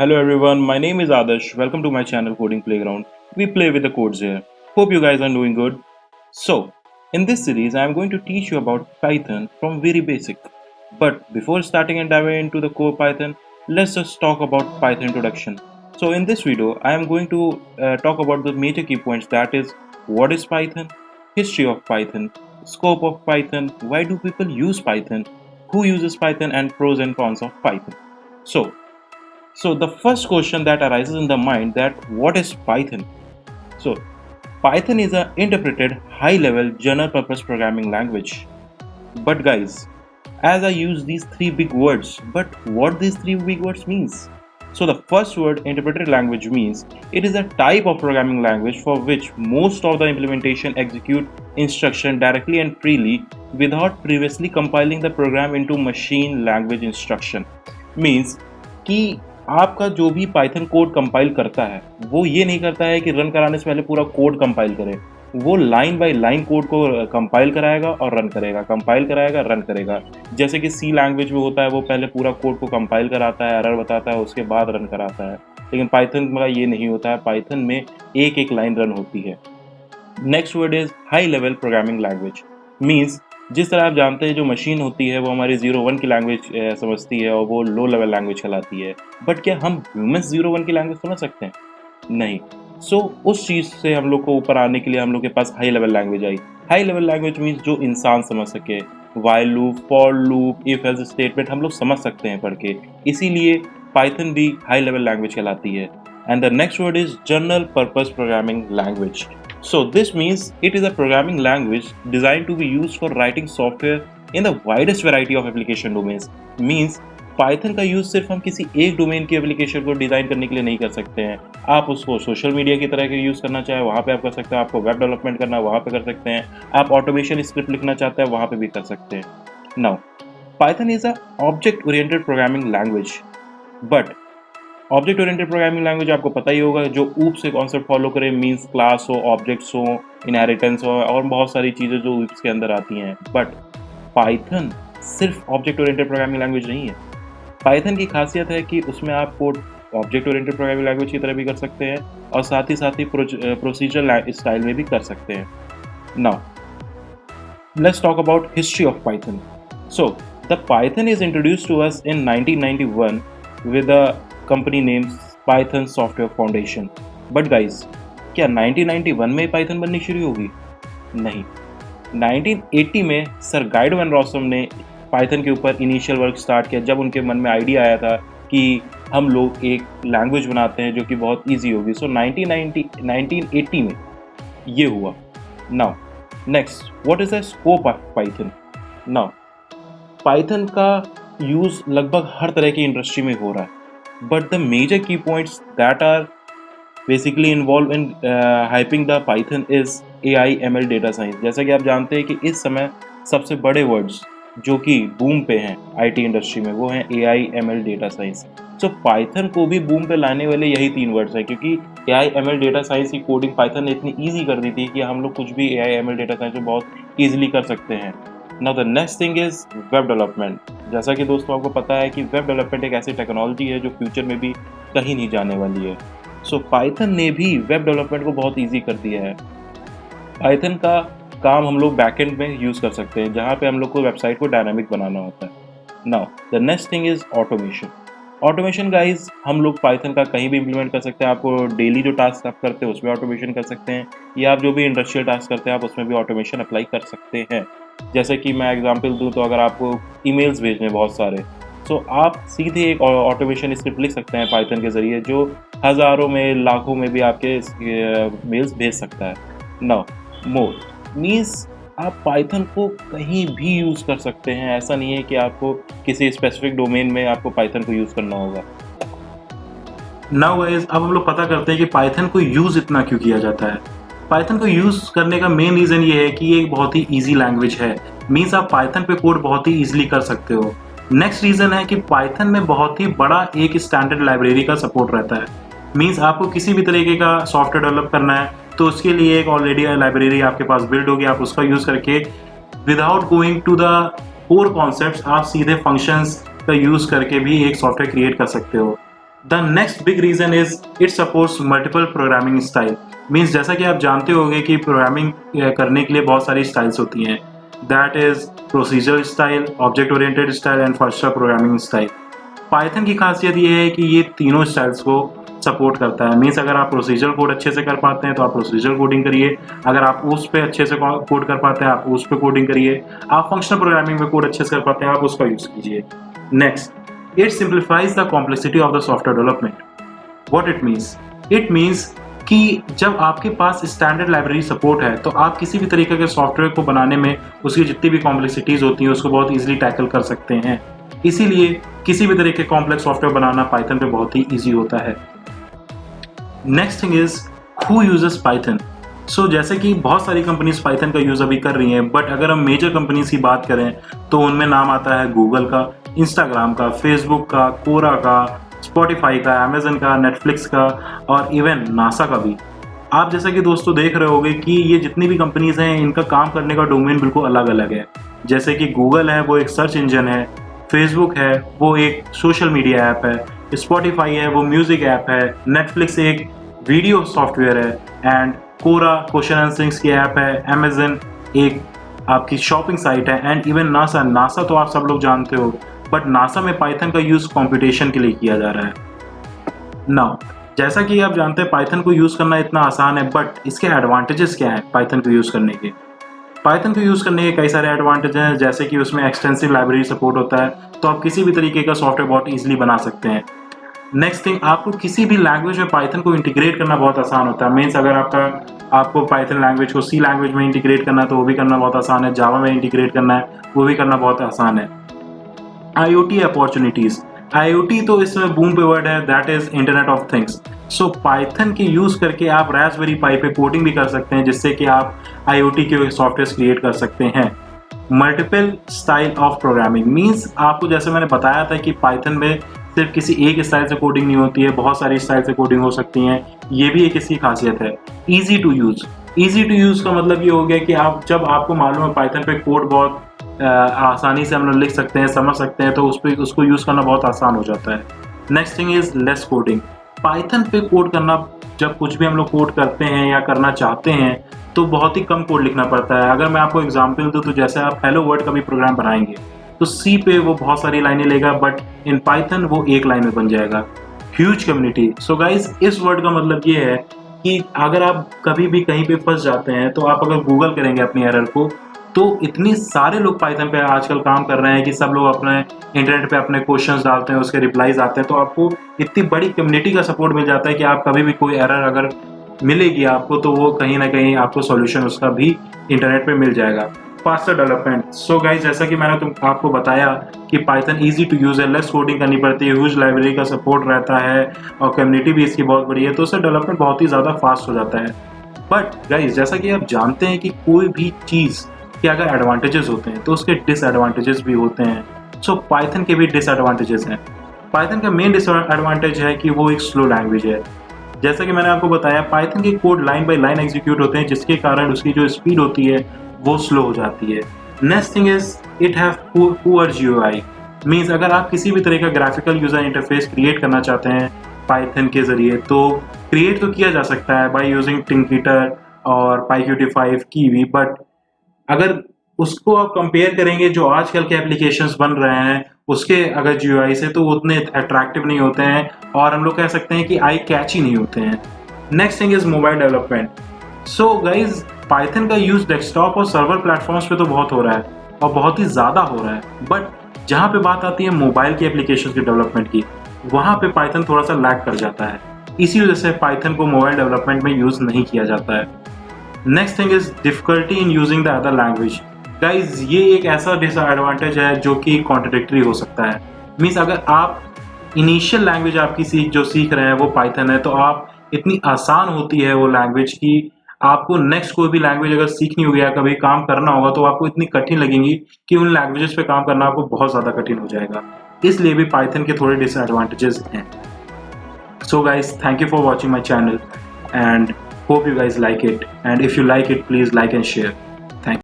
Hello everyone, my name is Adarsh. Welcome to my channel Coding Playground. We play with the codes here. Hope you guys are doing good. So, in this series, I am going to teach you about Python from very basic. But before starting and diving into the core Python, let's just talk about Python introduction. So, in this video, I am going to talk about the major key points, that is, what is Python, history of Python, scope of Python, why do people use Python, who uses Python, and pros and cons of Python. So the first question that arises in the mind, that what is Python? So Python is an interpreted high-level general-purpose programming language. But guys, as I use these three big words, but what these three big words means? So the first word, interpreted language, means it is a type of programming language for which most of the implementation execute instruction directly and freely without previously compiling the program into machine language instruction. Means कि आपका जो भी Python code compile करता है वो ये नहीं करता है कि रन कराने से पहले पूरा कोड कंपाइल करे। वो लाइन बाय लाइन कोड को कंपाइल कराएगा और रन करेगा, कंपाइल कराएगा, रन करेगा। जैसे कि सी लैंग्वेज में होता है, वो पहले पूरा कोड को कंपाइल कराता है, एरर बताता है, उसके बाद रन कराता है। लेकिन पाइथन में ये नहीं होता है, पाइथन में एक एक लाइन रन होती है। Next word is high level programming language. Means जिस तरह आप जानते हैं जो मशीन होती है वो हमारी 0-1 की लैंग्वेज समझती है और वो लो लेवल लैंग्वेज कहलाती है। बट क्या हम ह्यूमंस 0-1 की लैंग्वेज समझ सकते हैं? नहीं। सो उस चीज़ से हम लोग को ऊपर आने के लिए हम लोग के पास हाई लेवल लैंग्वेज आई। हाई लेवल लैंग्वेज मीन्स जो इंसान समझ सके। While loop, for loop, if else statement हम लोग समझ सकते हैं पढ़ के। इसीलिए पाइथन भी हाई लेवल लैंग्वेज कहलाती है। And the next word is general purpose programming language. So this means it is a programming language designed to be used for writing software in the widest variety of application domains. Means Python का use सिर्फ हम किसी एक domain की application को design करने के लिए नहीं कर सकते हैं। आप उसको सोशल मीडिया की तरह के यूज़ करना चाहे वहाँ पे आप कर सकते हैं, आपको वेब डेवलपमेंट करना है वहाँ पे कर सकते हैं, आप ऑटोमेशन स्क्रिप्ट लिखना चाहते हैं वहाँ पे भी कर सकते हैं। Now Python is a object oriented programming language, but object oriented programming language आपको पता ही होगा, जो ऊप से कॉन्सेप्ट फॉलो करे। मीन्स क्लास हो, ऑब्जेक्ट्स हो, इनहेरिटेंस हो और बहुत सारी चीज़ें जो ऊप्स के अंदर आती हैं। बट पाइथन सिर्फ ऑब्जेक्ट ओरिएंटेड प्रोग्रामिंग लैंग्वेज नहीं है। पाइथन की खासियत है कि उसमें आप code object oriented programming language की तरह भी कर सकते हैं और साथ ही प्रोसीजरल स्टाइल में भी कर सकते हैं। Now let's talk about history of Python. So the Python is introduced to us in 1991 with a company names Python software foundation. But guys, क्या 1991 में पाइथन बननी शुरू होगी? नहीं। 1980 में सर गाइड वैन रॉसम ने पाइथन के ऊपर इनिशियल वर्क स्टार्ट किया, जब उनके मन में आइडिया आया था कि हम लोग एक लैंग्वेज बनाते हैं जो कि बहुत ईजी होगी। सो 1980 में ये हुआ. Now next, what is the scope of Python? Now Python का यूज़ लगभग हर तरह की इंडस्ट्री में हो रहा है. But the major key points that are basically involved in hyping the Python is AI, ML, data science. जैसा कि आप जानते हैं कि इस समय सबसे बड़े वर्ड्स जो कि बूम पे हैं IT इंडस्ट्री में वो हैं AI, ML, data science. So Python को भी बूम पे लाने वाले यही तीन वर्ड्स हैं, क्योंकि AI, ML, data science की कोडिंग पाइथन ने इतनी ईजी कर दी थी कि हम लोग कुछ भी AI, ML, data science में बहुत ईजिली कर सकते हैं. Now the next thing is web development. जैसा कि दोस्तों आपको पता है कि वेब डेवलपमेंट एक ऐसी टेक्नोलॉजी है जो फ्यूचर में भी कहीं नहीं जाने वाली है. सो पाइथन ने भी वेब डेवलपमेंट को बहुत इजी कर दिया है. पाइथन का काम हम लोग बैकएंड में यूज़ कर सकते हैं, जहाँ पे हम लोग को वेबसाइट को डायनामिक बनाना होता है. Now the next thing is automation. Automation guys हम लोग पाइथन का कहीं भी इम्प्लीमेंट कर सकते हैं. आपको डेली जो टास्क आप करते हैं उसमें ऑटोमेशन कर सकते हैं, या आप जो भी इंडस्ट्रियल टास्क करते हैं आप उसमें भी ऑटोमेशन अप्लाई कर सकते हैं. जैसे कि मैं एग्जांपल दूं तो अगर आपको ईमेल्स भेजने बहुत सारे, तो आप सीधे एक ऑटोमेशन स्क्रिप्ट लिख सकते हैं पाइथन के ज़रिए, जो हज़ारों में लाखों में भी आपके मेल्स भेज सकता है. नाउ मोर मीन्स आप पाइथन को कहीं भी यूज़ कर सकते हैं. ऐसा नहीं है कि आपको किसी स्पेसिफिक डोमेन में आपको पाइथन को यूज़ करना होगा. नाउ गाइस, अब हम लोग पता करते हैं कि पाइथन को यूज़ इतना क्यों किया जाता है. पाइथन को यूज़ करने का मेन रीज़न ये है कि ये एक बहुत ही ईजी लैंग्वेज है. मीन्स आप पाइथन पे कोड बहुत ही ईजिली कर सकते हो. नेक्स्ट रीज़न है कि पाइथन में बहुत ही बड़ा एक स्टैंडर्ड लाइब्रेरी का सपोर्ट रहता है. मीन्स आपको किसी भी तरीके का सॉफ्टवेयर डेवलप करना है तो उसके लिए एक ऑलरेडी लाइब्रेरी आपके पास बिल्ड होगी. आप उसका यूज़ करके without going to the core concepts आप सीधे फंक्शंस का यूज़ करके भी एक सॉफ्टवेयर क्रिएट कर सकते हो. The next big reason is it supports multiple programming style. Means जैसा कि आप जानते होंगे कि प्रोग्रामिंग करने के लिए बहुत सारी स्टाइल्स होती हैं। That is procedure style, object oriented style and faster programming style. Python की खासियत ये है कि ये तीनों स्टाइल्स को सपोर्ट करता है। मीन्स अगर आप प्रोसीजर कोड अच्छे से कर पाते हैं तो आप प्रोसीजर कोडिंग करिए, अगर आप उस पर अच्छे से कोड कर पाते हैं आप उस पर कोडिंग करिए, आप फंक्शनल प्रोग्रामिंग में कोड अच्छे से कर पाते हैं आप उसका यूज कीजिए। Next, it simplifies the complexity of the software development. What it means? It means कि जब आपके पास स्टैंडर्ड लाइब्रेरी सपोर्ट है तो आप किसी भी तरीके के सॉफ्टवेयर को बनाने में उसकी जितनी भी कॉम्प्लेक्सिटीज होती हैं उसको बहुत इजीली टैकल कर सकते हैं। इसीलिए किसी भी तरीके के कॉम्प्लेक्स सॉफ्टवेयर बनाना पाइथन पे बहुत ही ईजी होता है। Next thing is who uses Python. So जैसे कि बहुत सारी कंपनीज पाइथन का यूज अभी कर रही हैं, बट अगर हम मेजर कंपनीज की बात करें तो उनमें नाम आता है गूगल का, इंस्टाग्राम का, फेसबुक का, कोरा का, स्पॉटिफाई का, अमेजन का, नेटफ्लिक्स का और इवन नासा का भी। आप जैसा कि दोस्तों देख रहे होंगे कि ये जितनी भी कंपनीज हैं इनका काम करने का डोमेन बिल्कुल अलग अलग है। जैसे कि गूगल है वो एक सर्च इंजन है, फेसबुक है वो एक सोशल मीडिया ऐप है, स्पॉटिफाई है वो म्यूजिक ऐप है, नेटफ्लिक्स एक वीडियो सॉफ्टवेयर है एंड कोरा क्वेश्चन आंसरिंग्स की ऐप है, अमेजन एक आपकी शॉपिंग साइट है एंड इवन नासा तो आप सब लोग जानते हो, बट नासा में पाइथन का यूज़ कंप्यूटेशन के लिए किया जा रहा है। नाउ जैसा कि आप जानते हैं पाइथन को यूज़ करना इतना आसान है, बट इसके एडवांटेजेस क्या हैं पाइथन को यूज़ करने के। पाइथन को यूज़ करने के कई सारे एडवांटेज हैं, जैसे कि उसमें एक्सटेंसिव लाइब्रेरी सपोर्ट होता है तो आप किसी भी तरीके का सॉफ्टवेयर बहुत ईजिली बना सकते हैं। नेक्स्ट थिंग, आपको किसी भी लैंग्वेज में पाइथन को इंटीग्रेट करना बहुत आसान होता है। मीन्स अगर आपको पाइथन लैंग्वेज को सी लैंग्वेज में इंटीग्रेट करना है तो वो भी करना बहुत आसान है, जावा में इंटीग्रेट करना है वो भी करना बहुत आसान है। IoT अपॉर्चुनिटीज, IoT तो इसमें बूम पे वर्ड है, that is internet of things. So Python के यूज करके आप रास्पबेरी पाई पे कोडिंग भी कर सकते हैं जिससे कि आप IoT के सॉफ्टवेयर क्रिएट कर सकते हैं। Multiple style of programming means आपको जैसे मैंने बताया था कि पाइथन में सिर्फ किसी एक स्टाइल से कोडिंग नहीं होती है, बहुत सारी स्टाइल से कोडिंग हो सकती हैं, ये भी एक इसकी खासियत है। Easy to use, easy to use का मतलब ये हो गया कि आप जब आपको मालूम है पाइथन पे कोड बहुत आसानी से हम लोग लिख सकते हैं, समझ सकते हैं, तो उसको यूज करना बहुत आसान हो जाता है। Next thing is less coding. Python पे कोड करना, जब कुछ भी हम लोग कोड करते हैं या करना चाहते हैं तो बहुत ही कम कोड लिखना पड़ता है। अगर मैं आपको एग्जांपल दूं तो जैसे आप हेलो वर्ल्ड का भी प्रोग्राम बनाएंगे तो सी पे वो बहुत सारी लाइनें लेगा, बट इन पाइथन वो एक लाइन में बन जाएगा। Huge community. सो गाइज इस वर्ड का मतलब ये है कि अगर आप कभी भी कहीं पे फंस जाते हैं तो आप अगर गूगल करेंगे अपनी एरर को तो इतने सारे लोग पाइथन पे आजकल काम कर रहे हैं कि सब लोग अपने इंटरनेट पे अपने क्वेश्चंस डालते हैं, उसके रिप्लाईज आते हैं, तो आपको इतनी बड़ी कम्युनिटी का सपोर्ट मिल जाता है कि आप कभी भी कोई एरर अगर मिलेगी आपको तो वो कहीं ना कहीं आपको सॉल्यूशन उसका भी इंटरनेट पे मिल जाएगा। Faster development. सो गाइज जैसा कि मैंने आपको बताया कि पाइथन ईजी टू यूज है, लेस कोडिंग करनी पड़ती है, ह्यूज लाइब्रेरी का सपोर्ट रहता है और कम्युनिटी भी इसकी बहुत बड़ी है, तो उससे डेवलपमेंट बहुत ही ज़्यादा फास्ट हो जाता है। बट गाइज जैसा कि आप जानते हैं कि कोई भी चीज़ के अगर एडवांटेजेस होते हैं तो उसके डिसएडवांटेजेस भी होते हैं। सो पाइथन के भी डिसएडवांटेजेस हैं। पाइथन का मेन डिसएडवांटेज है कि वो एक स्लो लैंग्वेज है। जैसा कि मैंने आपको बताया पाइथन के code line by line execute होते हैं जिसके कारण उसकी जो स्पीड होती है वो स्लो हो जाती है। Next thing is it have poor GUI। Means अगर आप किसी भी तरह का ग्राफिकल यूजर इंटरफेस क्रिएट करना चाहते हैं पाइथन के जरिए तो क्रिएट तो किया जा सकता है बाय यूजिंग टिंकिटर और PyQt5 कीवी, बट अगर उसको आप कंपेयर करेंगे जो आजकल के एप्लीकेशंस बन रहे हैं उसके अगर GUI से तो वो उतने अट्रैक्टिव नहीं होते हैं और हम लोग कह सकते हैं कि आई कैची नहीं होते हैं। Next thing is mobile development. So guys Python का यूज डेस्कटॉप और सर्वर प्लेटफॉर्म्स पे तो बहुत हो रहा है और बहुत ही ज़्यादा हो रहा है, बट जहाँ पे बात आती है मोबाइल की एप्लीकेशन के डेवलपमेंट की वहाँ पे पाइथन थोड़ा सा लैग कर जाता है। इसी वजह से पाइथन को मोबाइल डेवलपमेंट में यूज़ नहीं किया जाता है। Next thing is difficulty in using the other language. Guys ये एक ऐसा डिसएडवांटेज है जो कि कॉन्ट्रडिक्टरी हो सकता है। मीन्स अगर आप इनिशियल लैंग्वेज आपकी सीख रहे हैं वो पाइथन है तो आप इतनी आसान होती है वो लैंग्वेज की आपको नेक्स्ट कोई भी लैंग्वेज अगर सीखनी होगी या कभी काम करना होगा तो आपको इतनी कठिन लगेंगी कि उन लैंग्वेजेस पे काम करना आपको बहुत ज़्यादा कठिन हो जाएगा। इसलिए भी पाइथन के थोड़े डिसएडवांटेजेस हैं। So guys, thank you for watching my channel and hope you guys like it, and if you like it please like and share.